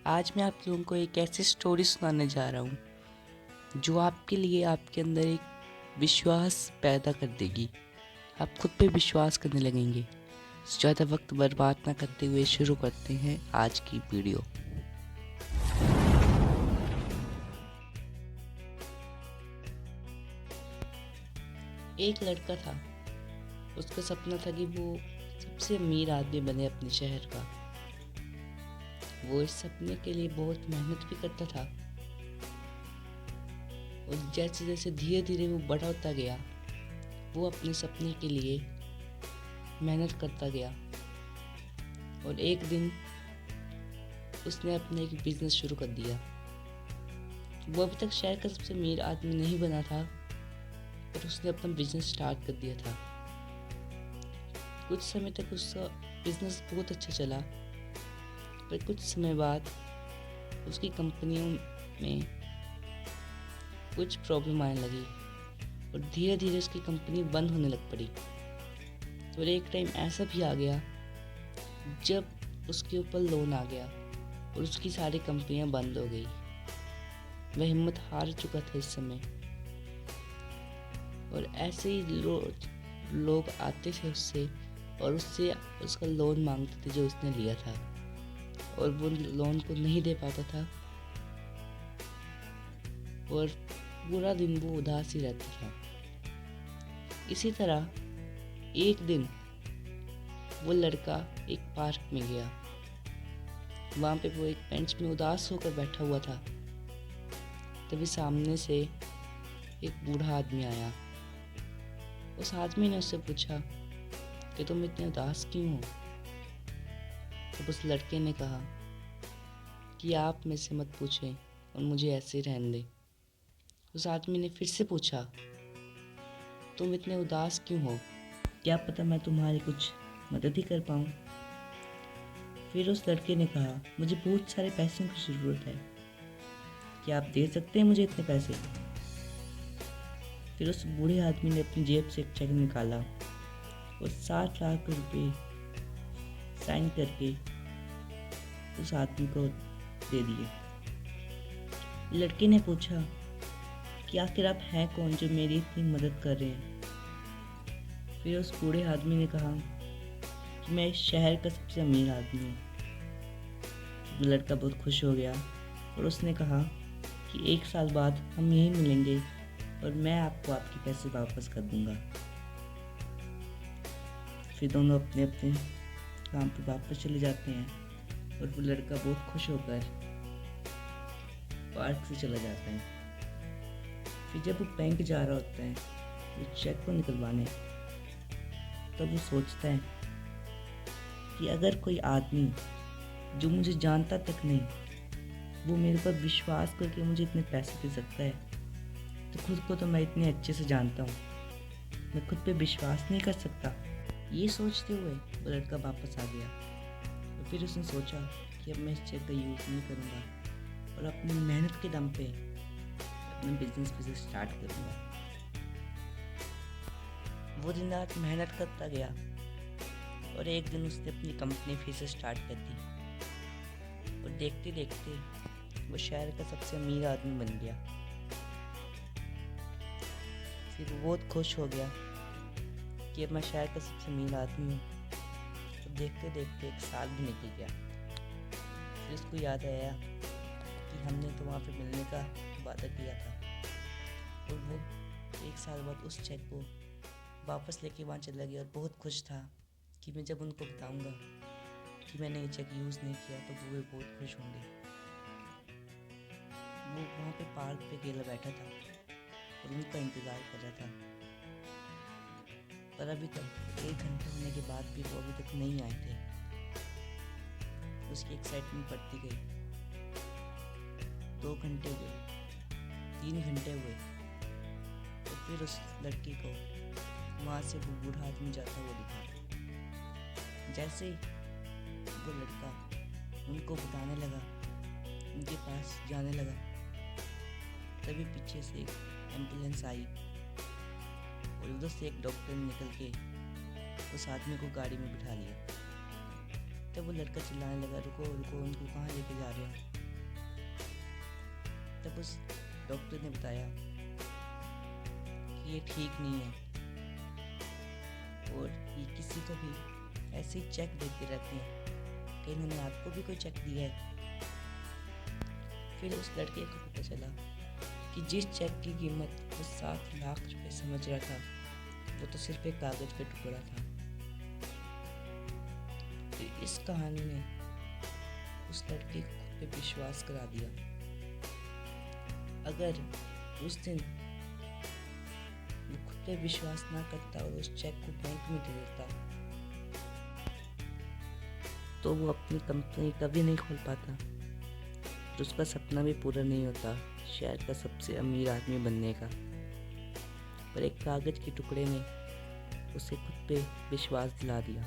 आज मैं आप लोगों को एक ऐसी स्टोरी सुनाने जा रहा हूँ जो आपके लिए आपके अंदर एक विश्वास पैदा कर देगी। आप खुद पे विश्वास करने लगेंगे। ज़्यादा वक्त बर्बाद ना करते हुए शुरू करते हैं आज की वीडियो। एक लड़का था। उसका सपना था कि वो सबसे अमीर आदमी बने अपने शहर का। वो इस सपने के लिए बहुत मेहनत भी करता था और जैसे जैसे धीरे धीरे वो बड़ा होता गया, वो अपने सपने के लिए मेहनत करता गया। और एक दिन उसने अपना एक बिजनेस शुरू कर दिया। वो अभी तक शहर का सबसे अमीर आदमी नहीं बना था, पर उसने अपना बिजनेस स्टार्ट कर दिया था। कुछ समय तक उसका बिजनेस बहुत अच्छा चला, पर कुछ समय बाद उसकी कंपनियों में कुछ प्रॉब्लम आने लगी और धीरे धीरे उसकी कंपनी बंद होने लग पड़ी। और एक टाइम ऐसा भी आ गया जब उसके ऊपर लोन आ गया और उसकी सारी कंपनियां बंद हो गई। वह हिम्मत हार चुका था इस समय। और ऐसे ही लोग आते थे उससे और उससे उसका लोन मांगते थे जो उसने लिया था, और वो लोन को नहीं दे पाता था और पूरा दिन वो उदास ही रहता था। इसी तरह एक दिन वो लड़का एक पार्क में गया। वहाँ पे वो एक बेंच में उदास होकर बैठा हुआ था। तभी सामने से एक बूढ़ा आदमी आया। उस आदमी ने उससे पूछा कि तुम इतने उदास क्यों हो? तब उस लड़के ने कहा कि आप मेरे से मत पूछें और मुझे ऐसे रहने दें। उस आदमी ने फिर से पूछा, तुम इतने उदास क्यों हो? क्या पता मैं तुम्हारी कुछ मदद ही कर पाऊँ। फिर उस लड़के ने कहा, मुझे बहुत सारे पैसों की ज़रूरत है, क्या आप दे सकते हैं मुझे इतने पैसे? फिर उस बूढ़े आदमी ने अपनी जेब से एक चेक निकाला और 60 लाख रुपए साइन करके उस आदमी को दे दिए। लड़के ने पूछा कि आखिर आप हैं कौन जो मेरी इतनी मदद कर रहे हैं? फिर उस बूढ़े आदमी ने कहा कि मैं इस शहर का सबसे अमीर आदमी हूँ। वो लड़का बहुत खुश हो गया और उसने कहा कि 1 साल बाद हम यहीं मिलेंगे और मैं आपको आपके पैसे वापस कर दूंगा। फिर दोनों अपने अपने काम पर वापस चले जाते हैं और वो लड़का बहुत खुश होकर पार्क से चला जाता है। फिर जब वो बैंक जा रहा होता है वो चेक को निकलवाने, तब वो सोचता है कि अगर कोई आदमी जो मुझे जानता तक नहीं, वो मेरे पर विश्वास करके मुझे इतने पैसे दे सकता है, तो खुद को तो मैं इतने अच्छे से जानता हूँ, मैं खुद पे विश्वास नहीं कर सकता। ये सोचते हुए वो लड़का वापस आ गया और फिर उसने सोचा कि अब मैं इस चेक का यूज़ नहीं करूँगा और अपनी मेहनत के दम पे अपना बिजनेस फिर से स्टार्ट करूँगा। वो दिन रात मेहनत करता गया और एक दिन उसने अपनी कंपनी फिर से स्टार्ट कर दी और देखते देखते वो शहर का सबसे अमीर आदमी बन गया। फिर वो बहुत खुश हो गया कि अब मैं शहर का सबसे अमीर आदमी हूँ। तो देखते देखते 1 साल भी निकल गया। फिर उसको याद आया कि हमने तो वहाँ पे मिलने का वादा किया था, और वो 1 साल बाद उस चेक को वापस लेके वहाँ चला गया और बहुत खुश था कि मैं जब उनको बताऊँगा कि मैंने ये चेक यूज़ नहीं किया तो वो भी बहुत खुश होंगे। वो वहाँ पे पार्क पे अकेला बैठा था और उनका इंतज़ार कर रहा था, पर अभी तक 1 घंटे होने के बाद भी वो अभी तक नहीं आए थे। उसकी एक्साइटमेंट बढ़ती गई। 2 घंटे हुए, 3 घंटे हुए, तो फिर उस लड़की को वहाँ से वो बूढ़ा आदमी जाता हुआ दिखा। जैसे ही वो लड़का उनको बताने लगा, उनके पास जाने लगा, तभी पीछे से एक एम्बुलेंस आई और उधर से एक डॉक्टर ने निकल के उस आदमी को गाड़ी में बिठा लिया। तब वो लड़का चिल्लाने लगा, रुको रुको, उनको कहाँ लेके जा रहे हो? तब उस डॉक्टर ने बताया कि ये ठीक नहीं है और ये किसी को भी ऐसे ही चेक देते रहते हैं, कि इन्होंने आपको भी कोई चेक दिया है। फिर उस लड़के को पता चला कि जिस चेक की कीमत वो 7 लाख रुपए समझ रहा था, वो तो सिर्फ एक कागज का टुकड़ा था। फिर इस कहानी ने उस लड़के को खुद पे विश्वास करा दिया। अगर उस दिन वो खुद पे विश्वास ना करता और उस चेक को बैंक में दे देता, तो वो अपनी कंपनी कभी नहीं खोल पाता और उसका सपना भी पूरा नहीं होता शहर का सबसे अमीर आदमी बनने का। पर एक कागज के टुकड़े ने उसे खुद पे विश्वास दिला दिया।